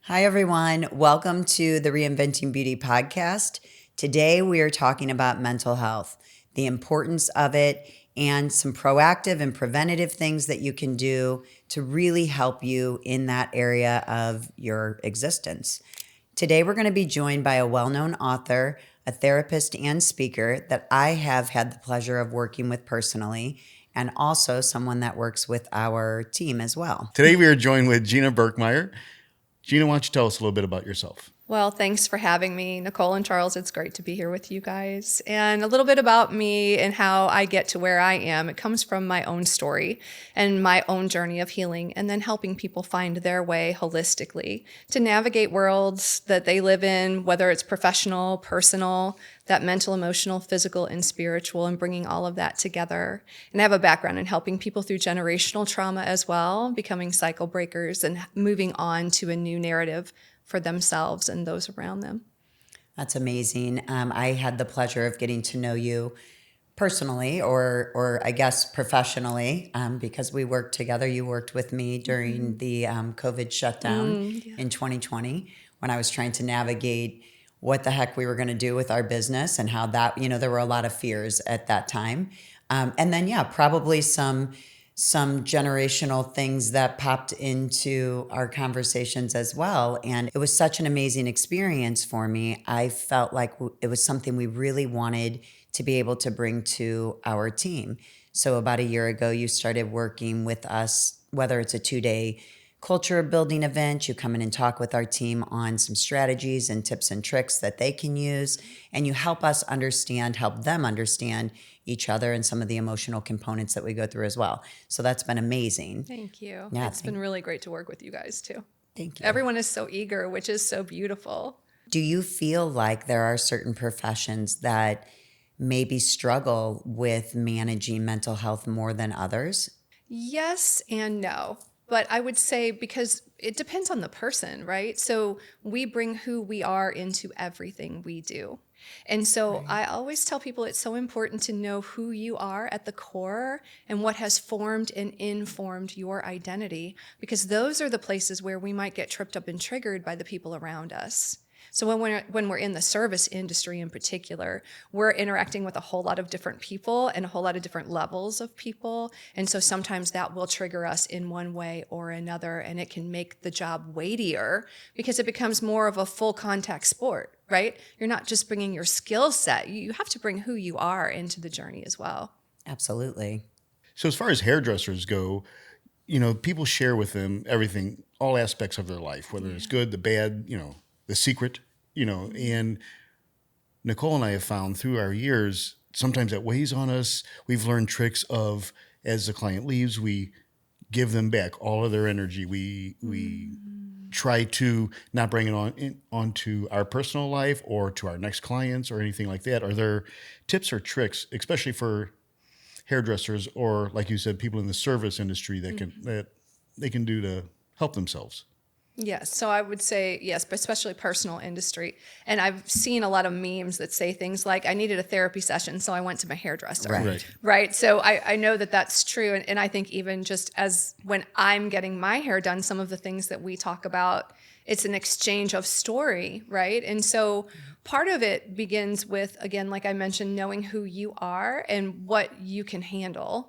Hi, everyone. Welcome to the Reinventing Beauty podcast. Today, we are talking about mental health, the importance of it, and some proactive and preventative things that you can do to really help you in that area of your existence. Today, we're going to be joined by a well-known author, a therapist, and speaker that I have had the pleasure of working with personally, and also someone that works with our team as well. Today we are joined with Gina Birkemeier. Gina, why don't you tell us a little bit about yourself? Well, thanks for having me, Nicole and Charles. It's great to be here with you guys. And a little bit about me and how I get to where I am. It comes from my own story and my own journey of healing, and then helping people find their way holistically to navigate worlds that they live in, whether it's professional, personal, that mental, emotional, physical, and spiritual, and bringing all of that together. And I have a background in helping people through generational trauma as well, becoming cycle breakers and moving on to a new narrative for themselves and those around them. That's amazing. I had the pleasure of getting to know you personally, or I guess professionally, because we worked together. You worked with me during the COVID shutdown in 2020 when I was trying to navigate what the heck we were going to do with our business and how that, there were a lot of fears at that time. And then, probably some generational things that popped into our conversations as well. And it was such an amazing experience for me. I felt like it was something we really wanted to be able to bring to our team. So about a year ago, you started working with us, whether it's a 2-day culture building event, you come in and talk with our team on some strategies and tips and tricks that they can use. And you help them understand each other and some of the emotional components that we go through as well. So that's been amazing. Thank you. Yeah, it's been really great to work with you guys too. Thank you. Everyone is so eager, which is so beautiful. Do you feel like there are certain professions that maybe struggle with managing mental health more than others? Yes and no. But I would say, because it depends on the person, right? So we bring who we are into everything we do. And so I always tell people it's so important to know who you are at the core and what has formed and informed your identity, because those are the places where we might get tripped up and triggered by the people around us. So when we're in the service industry in particular, we're interacting with a whole lot of different people and a whole lot of different levels of people. And so sometimes that will trigger us in one way or another, and it can make the job weightier because it becomes more of a full contact sport, right? You're not just bringing your skill set. You have to bring who you are into the journey as well. Absolutely. So as far as hairdressers go, people share with them everything, all aspects of their life, whether it's good, the bad, the secret, and Nicole and I have found through our years, sometimes that weighs on us. We've learned tricks of, as the client leaves, we give them back all of their energy. We try to not bring it onto our personal life or to our next clients or anything like that. Are there tips or tricks, especially for hairdressers or, like you said, people in the service industry that they can do to help themselves? Yes. So I would say yes, but especially personal industry. And I've seen a lot of memes that say things like, I needed a therapy session, so I went to my hairdresser. Right. So I know that that's true. And I think even just as when I'm getting my hair done, some of the things that we talk about, it's an exchange of story, right? And so part of it begins with, again, like I mentioned, knowing who you are and what you can handle.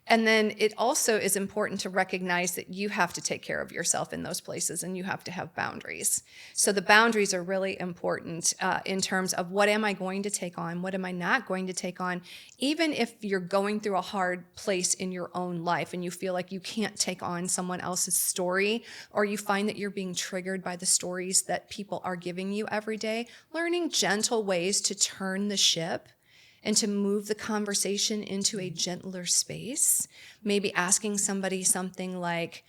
And then it also is important to recognize that you have to take care of yourself in those places and you have to have boundaries. So the boundaries are really important in terms of what am I going to take on? What am I not going to take on? Even if you're going through a hard place in your own life and you feel like you can't take on someone else's story, or you find that you're being triggered by the stories that people are giving you every day, learning gentle ways to turn the ship and to move the conversation into a gentler space. Maybe asking somebody something like,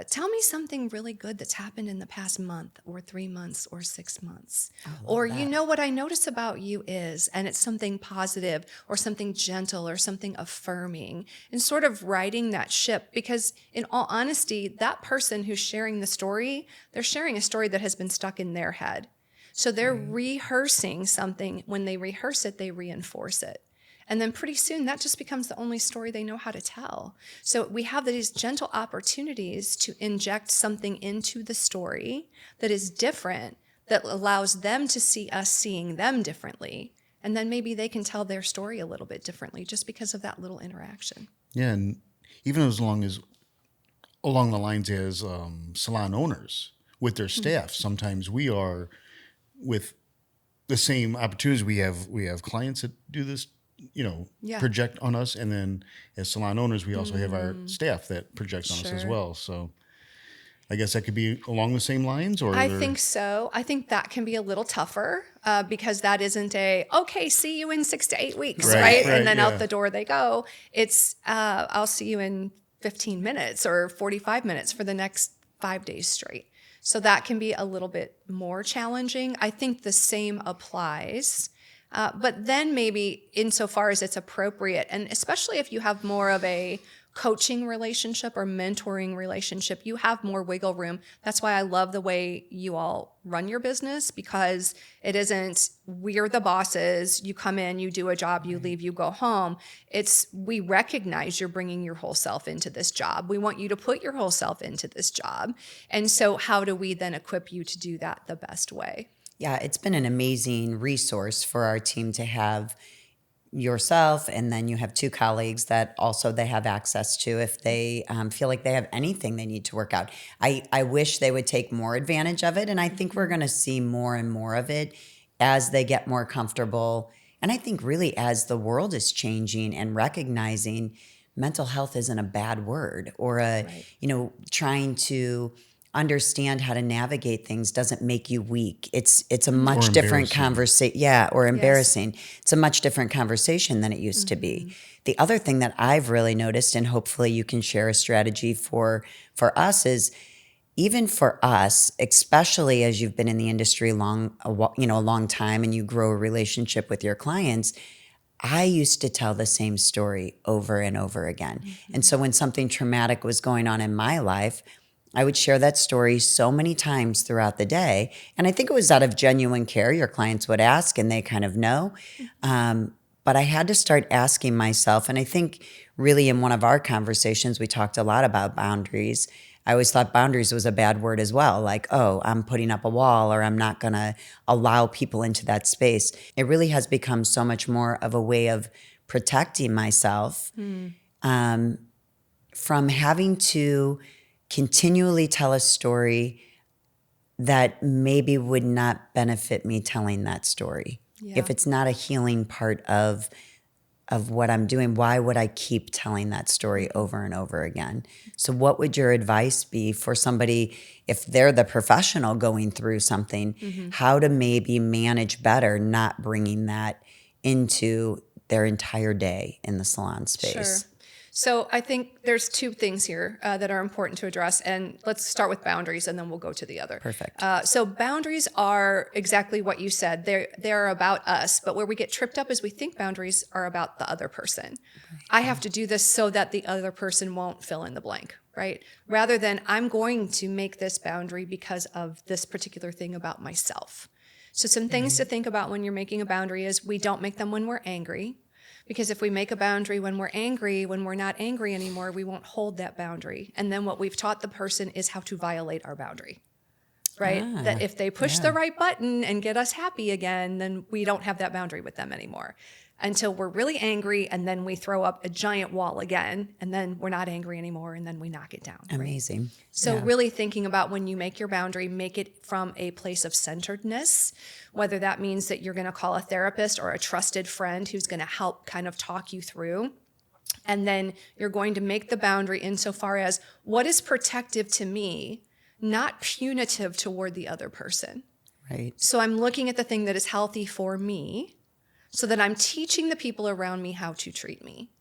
tell me something really good that's happened in the past month or 3 months or 6 months. Or, what I notice about you is, and it's something positive or something gentle or something affirming, and sort of riding that ship. Because in all honesty, that person who's sharing the story, they're sharing a story that has been stuck in their head. So they're rehearsing something. When they rehearse it, they reinforce it. And then pretty soon that just becomes the only story they know how to tell. So we have these gentle opportunities to inject something into the story that is different, that allows them to see us seeing them differently. And then maybe they can tell their story a little bit differently just because of that little interaction. Yeah, and even along the lines as salon owners with their staff, sometimes we are with the same opportunities. We have clients that do this, Yeah. project on us, and then as salon owners, we also have our staff that projects on us as Sure. well. So I guess that could be along the same lines, or I think so. I think that can be a little tougher because that isn't okay, see you in 6 to 8 weeks, right? And then out the door they go. It's, I'll see you in 15 minutes or 45 minutes for the next 5 days straight. So that can be a little bit more challenging. I think the same applies. But then maybe insofar as it's appropriate, and especially if you have more of a coaching relationship or mentoring relationship, you have more wiggle room. That's why I love the way you all run your business, because it isn't we're the bosses, you come in, you do a job, you leave, you go home. It's we recognize you're bringing your whole self into this job. We want you to put your whole self into this job. And so how do we then equip you to do that the best way? Yeah, it's been an amazing resource for our team to have yourself, and then you have two colleagues that also they have access to if they feel like they have anything they need to work out. I wish they would take more advantage of it, and I think we're going to see more and more of it as they get more comfortable. And I think really as the world is changing and recognizing mental health isn't a bad word, or trying to understand how to navigate things doesn't make you weak. It's a much different conversation. Yeah, or embarrassing. Yes. It's a much different conversation than it used to be. The other thing that I've really noticed, and hopefully you can share a strategy for us, is even for us, especially as you've been in the industry a long time, and you grow a relationship with your clients. I used to tell the same story over and over again. And so when something traumatic was going on in my life, I would share that story so many times throughout the day. And I think it was out of genuine care. Your clients would ask and they kind of know. But I had to start asking myself, and I think really in one of our conversations, we talked a lot about boundaries. I always thought boundaries was a bad word as well. Like, oh, I'm putting up a wall, or I'm not going to allow people into that space. It really has become so much more of a way of protecting myself from having to continually tell a story that maybe would not benefit me telling that story. Yeah. If it's not a healing part of what I'm doing, why would I keep telling that story over and over again? So what would your advice be for somebody, if they're the professional going through something, how to maybe manage better, not bringing that into their entire day in the salon space? Sure. So I think there's two things here that are important to address, and let's start with boundaries, and then we'll go to the other. Perfect. So boundaries are exactly what you said. They're about us, but where we get tripped up is we think boundaries are about the other person. I have to do this so that the other person won't fill in the blank, right? Rather than I'm going to make this boundary because of this particular thing about myself. So some things to think about when you're making a boundary is we don't make them when we're angry. Because if we make a boundary when we're angry, when we're not angry anymore, we won't hold that boundary. And then what we've taught the person is how to violate our boundary, right? That if they push the right button and get us happy again, then we don't have that boundary with them anymore. Until we're really angry, and then we throw up a giant wall again, and then we're not angry anymore, and then we knock it down. Amazing. Right? So really thinking about when you make your boundary, make it from a place of centeredness, whether that means that you're going to call a therapist or a trusted friend who's going to help kind of talk you through. And then you're going to make the boundary insofar as what is protective to me, not punitive toward the other person. Right. So I'm looking at the thing that is healthy for me, so that I'm teaching the people around me how to treat me.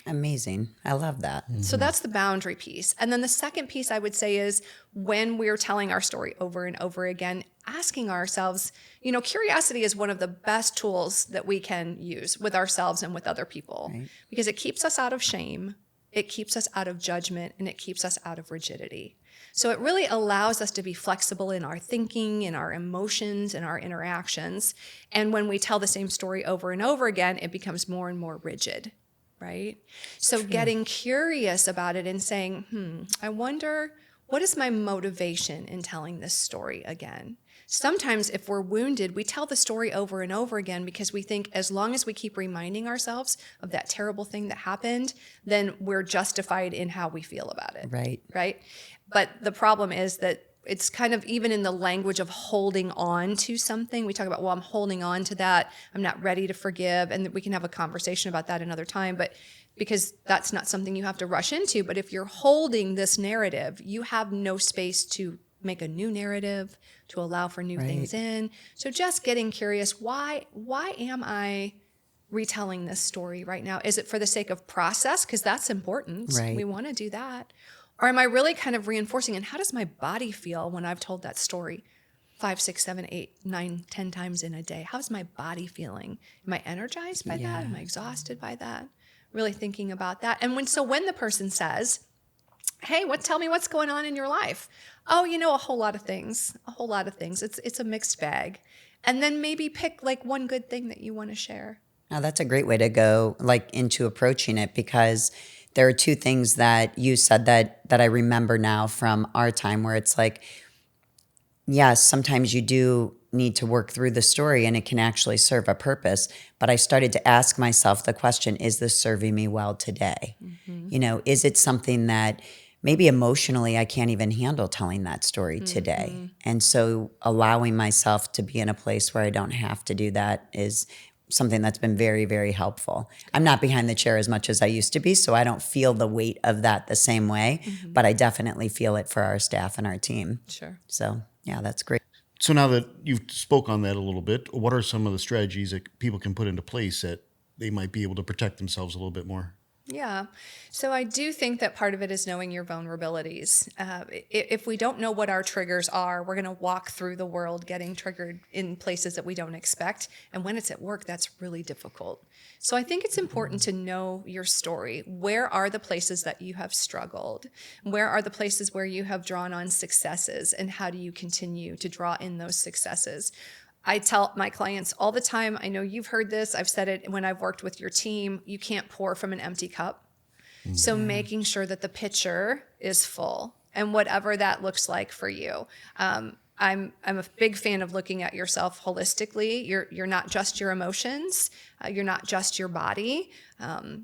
Amazing. I love that. So that's the boundary piece. And then the second piece I would say is when we're telling our story over and over again, asking ourselves, curiosity is one of the best tools that we can use with ourselves and with other people, because it keeps us out of shame, it keeps us out of judgment, and it keeps us out of rigidity. So it really allows us to be flexible in our thinking, in our emotions, in our interactions. And when we tell the same story over and over again, it becomes more and more rigid, right? So getting curious about it and saying, I wonder, what is my motivation in telling this story again? Sometimes if we're wounded, we tell the story over and over again because we think as long as we keep reminding ourselves of that terrible thing that happened, then we're justified in how we feel about it. Right. Right. But the problem is that it's kind of even in the language of holding on to something. We talk about, well, I'm holding on to that. I'm not ready to forgive. And we can have a conversation about that another time. But because that's not something you have to rush into. But if you're holding this narrative, you have no space to make a new narrative, to allow for new things in. So just getting curious, why am I retelling this story right now? Is it for the sake of process? Because that's important. Right. We want to do that. Or am I really kind of reinforcing? And how does my body feel when I've told that story 5, 6, 7, 8, 9, 10 times in a day? How's my body feeling? Am I energized by that? Am I exhausted by that? Really thinking about that. And when the person says, hey, tell me what's going on in your life? Oh, a whole lot of things. It's a mixed bag. And then maybe pick like one good thing that you want to share. Now that's a great way to go into approaching it, because there are two things that you said that I remember now from our time, where it's like, yes, sometimes you do need to work through the story and it can actually serve a purpose. But I started to ask myself the question, is this serving me well today? Is it something that maybe emotionally I can't even handle telling that story today? And so allowing myself to be in a place where I don't have to do that is something that's been very, very helpful. I'm not behind the chair as much as I used to be, so I don't feel the weight of that the same way, but I definitely feel it for our staff and our team. Sure. So yeah, that's great. So now that you've spoke on that a little bit, what are some of the strategies that people can put into place that they might be able to protect themselves a little bit more? Yeah. So I do think that part of it is knowing your vulnerabilities. If we don't know what our triggers are, we're going to walk through the world getting triggered in places that we don't expect. And when it's at work, that's really difficult. So I think it's important to know your story. Where are the places that you have struggled? Where are the places where you have drawn on successes? And how do you continue to draw in those successes? I tell my clients all the time, I know you've heard this, I've said it when I've worked with your team, you can't pour from an empty cup. So making sure that the pitcher is full, and whatever that looks like for you. I'm a big fan of looking at yourself holistically. You're not just your emotions. You're not just your body.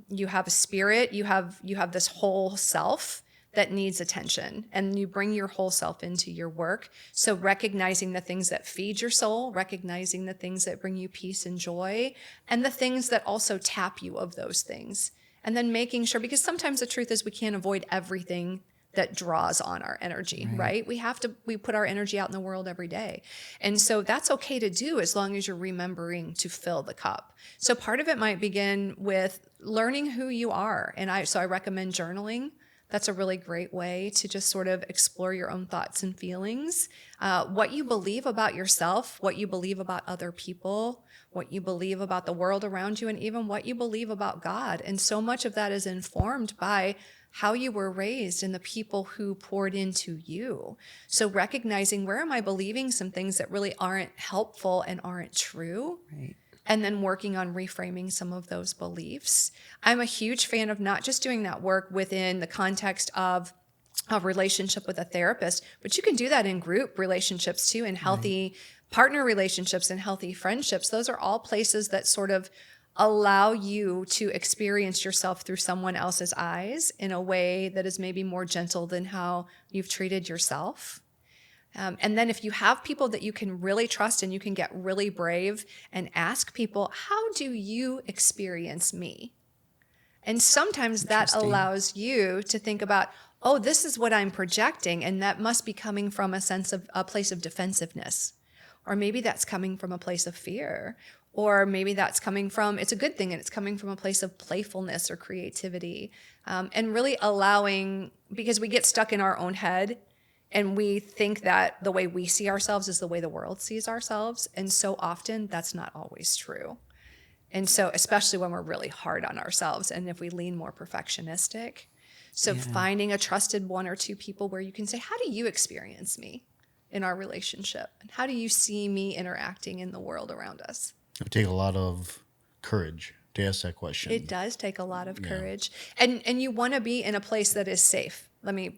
You have a spirit. You have this whole self that needs attention, and you bring your whole self into your work. So recognizing the things that feed your soul, recognizing the things that bring you peace and joy, and the things that also tap you of those things. And then making sure, because sometimes the truth is we can't avoid everything that draws on our energy, right? We put our energy out in the world every day. And so that's okay to do as long as you're remembering to fill the cup. So part of it might begin with learning who you are. And I recommend journaling. That's a really great way to just sort of explore your own thoughts and feelings, what you believe about yourself, what you believe about other people, what you believe about the world around you, and even what you believe about God. And so much of that is informed by how you were raised and the people who poured into you. So recognizing, where am I believing some things that really aren't helpful and aren't true? Right. And then working on reframing some of those beliefs. I'm a huge fan of not just doing that work within the context of a relationship with a therapist, but you can do that in group relationships too, in healthy partner relationships and healthy friendships. Those are all places that sort of allow you to experience yourself through someone else's eyes in a way that is maybe more gentle than how you've treated yourself. And then if you have people that you can really trust, and you can get really brave and ask people, how do you experience me? And sometimes that allows you to think about, oh, this is what I'm projecting, and that must be coming from a place of defensiveness. Or maybe that's coming from a place of fear. Or maybe that's coming from, it's a good thing, and it's coming from a place of playfulness or creativity. And really allowing, because we get stuck in our own head, and we think that the way we see ourselves is the way the world sees ourselves. And so often that's not always true. And so, especially when we're really hard on ourselves and if we lean more perfectionistic. So finding a trusted one or two people where you can say, how do you experience me in our relationship? And how do you see me interacting in the world around us? It would take a lot of courage to ask that question. It does take a lot of courage. And you want to be in a place that is safe. Let me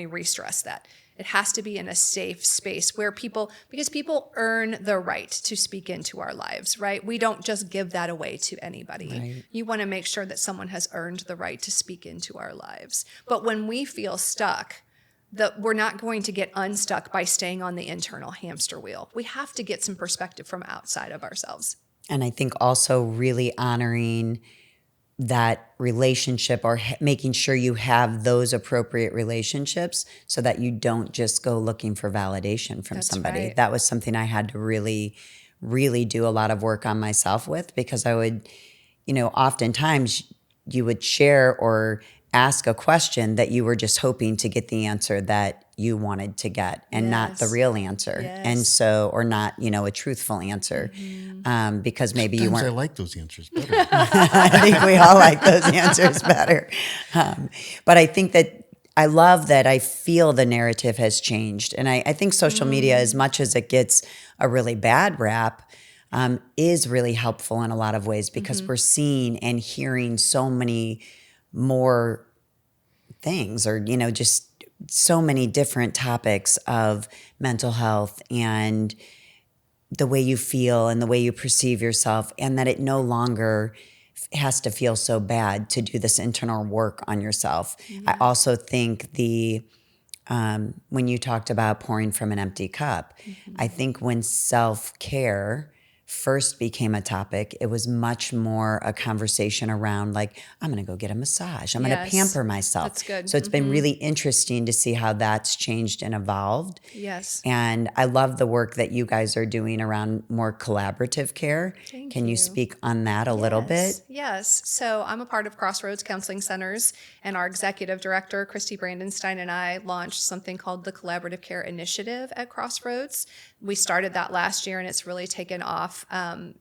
re-stress that. It has to be in a safe space where because people earn the right to speak into our lives, right? We don't just give that away to anybody. Right. You want to make sure that someone has earned the right to speak into our lives. But when we feel stuck, that we're not going to get unstuck by staying on the internal hamster wheel. We have to get some perspective from outside of ourselves. And I think also really honoring that relationship or making sure you have those appropriate relationships so that you don't just go looking for validation from somebody. Right. That was something I had to really, really do a lot of work on myself with, because I would, oftentimes you would share or ask a question that you were just hoping to get the answer that you wanted to get and not the real answer. Yes. And so, or not, a truthful answer, because maybe you Sometimes weren't. I like those answers better. I think we all like those answers better. But I think that I love that I feel the narrative has changed. And I think social media, as much as it gets a really bad rap, is really helpful in a lot of ways, because we're seeing and hearing so many more things, or, just so many different topics of mental health and the way you feel and the way you perceive yourself, and that it no longer has to feel so bad to do this internal work on yourself. I also think when you talked about pouring from an empty cup, I think when self-care first became a topic, it was much more a conversation around, like, I'm going to go get a massage. I'm going to pamper myself. That's good. So it's been really interesting to see how that's changed and evolved. Yes. And I love the work that you guys are doing around more collaborative care. Thank Can you you. speak on that a little bit? Yes. So I'm a part of Crossroads Counseling Centers, and our executive director, Christy Brandenstein, and I launched something called the Collaborative Care Initiative at Crossroads. We started that last year, and it's really taken off.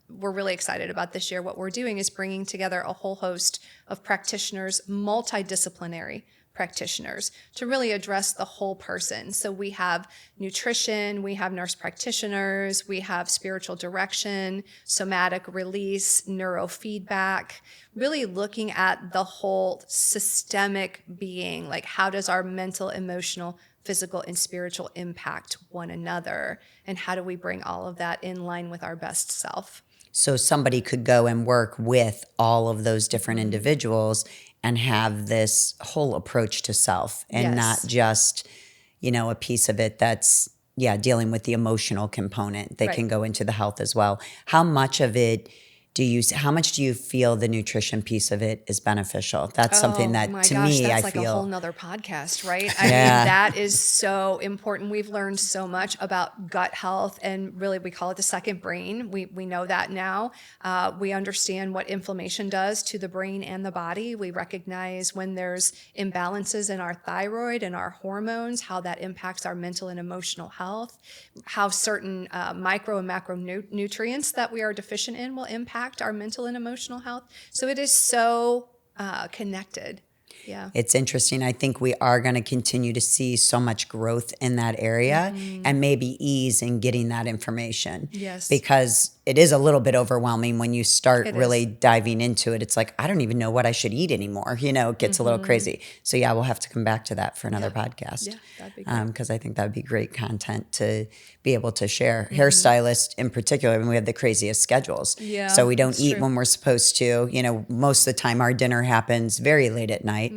We're really excited about this year. What we're doing is bringing together a whole host of practitioners, multidisciplinary practitioners, to really address the whole person. So we have nutrition, we have nurse practitioners, we have spiritual direction, somatic release, neurofeedback, really looking at the whole systemic being, like how does our mental, emotional, physical, and spiritual impact one another, and how do we bring all of that in line with our best self? So somebody could go and work with all of those different individuals and have this whole approach to self, and not just, a piece of it that's, dealing with the emotional component that can go into the health as well. How much do you feel the nutrition piece of it is beneficial? That's something that That's like I feel a whole nother podcast, right? I mean, that is so important. We've learned so much about gut health, and really we call it the second brain. We know that now. We understand what inflammation does to the brain and the body. We recognize when there's imbalances in our thyroid and our hormones, how that impacts our mental and emotional health, how certain micro and macro nutrients that we are deficient in will impact our mental and emotional health. So it is so connected. Yeah. It's interesting. I think we are going to continue to see so much growth in that area, and maybe ease in getting that information. Yes. Because it is a little bit overwhelming when you start really diving into it. It's like, I don't even know what I should eat anymore. It gets a little crazy. So we'll have to come back to that for another podcast. Yeah, that'd be great. Because I think that would be great content to be able to share. Hairstylists in particular, when we have the craziest schedules. Yeah, So we don't that's eat true. when we're supposed to. Most of the time our dinner happens very late at night.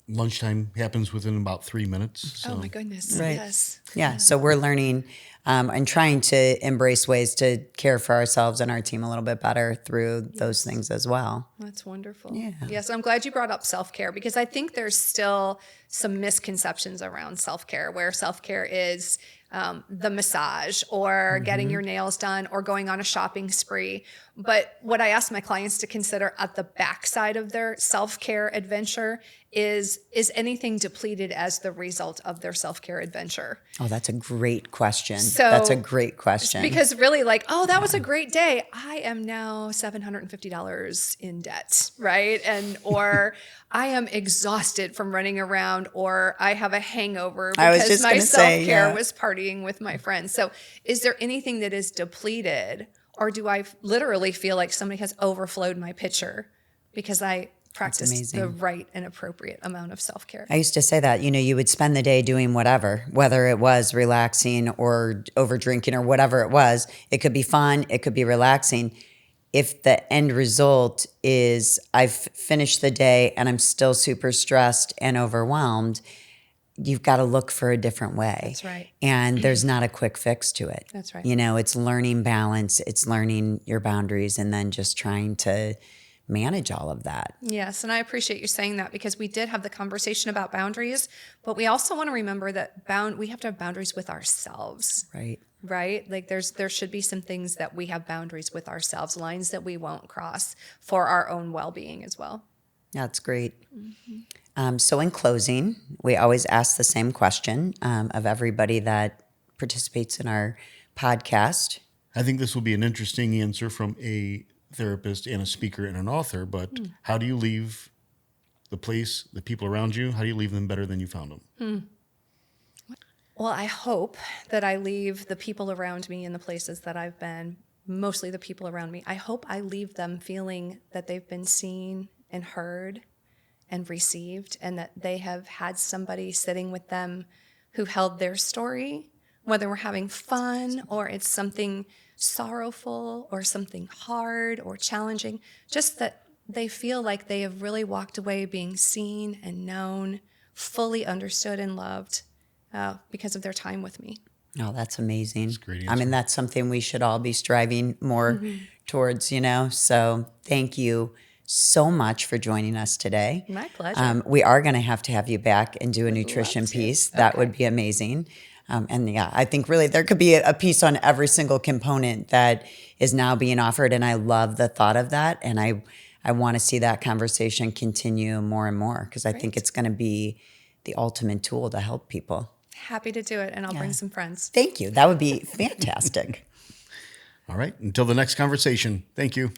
Lunchtime happens within about 3 minutes. So. Oh my goodness. Right. Yes. Yeah. So we're learning and trying to embrace ways to care for ourselves and our team a little bit better through those things as well. That's wonderful. Yeah. Yes, I'm glad you brought up self-care, because I think there's still some misconceptions around self-care, where self-care is the massage or getting your nails done or going on a shopping spree. But what I ask my clients to consider at the backside of their self-care adventure is anything depleted as the result of their self-care adventure? Oh, that's a great question. So, that's a great question. Because really, like, oh, that was a great day. I am now $750 in debt, right? Or I am exhausted from running around, or I have a hangover because my self-care was partying with my friends. So is there anything that is depleted, or do I literally feel like somebody has overflowed my pitcher because I practice the right and appropriate amount of self-care? I used to say that, you would spend the day doing whatever, whether it was relaxing or over drinking or whatever it was. It could be fun. It could be relaxing. If the end result is I've finished the day and I'm still super stressed and overwhelmed, you've got to look for a different way. That's right. And there's not a quick fix to it. That's right. It's learning balance. It's learning your boundaries and then just trying to manage all of that. Yes, and I appreciate you saying that, because we did have the conversation about boundaries, but we also want to remember that we have to have boundaries with ourselves. Right? Like there should be some things that we have boundaries with ourselves, lines that we won't cross for our own well-being as well. That's great. So in closing, we always ask the same question of everybody that participates in our podcast. I think this will be an interesting answer from a therapist and a speaker and an author, but how do you leave the place, the people around you, how do you leave them better than you found them? Well, I hope that I leave the people around me in the places that I've been, mostly the people around me. I hope I leave them feeling that they've been seen and heard and received, and that they have had somebody sitting with them who held their story, whether we're having fun or it's something sorrowful or something hard or challenging, just that they feel like they have really walked away being seen and known, fully understood and loved because of their time with me. Oh, that's amazing. That's a great answer. I mean, that's something we should all be striving more towards, So thank you so much for joining us today. My pleasure. We are going to have you back and do a nutrition piece. That would be amazing. I think really there could be a piece on every single component that is now being offered. And I love the thought of that. And I want to see that conversation continue more and more, because I think it's going to be the ultimate tool to help people. Happy to do it. And I'll bring some friends. Thank you. That would be fantastic. All right. Until the next conversation. Thank you.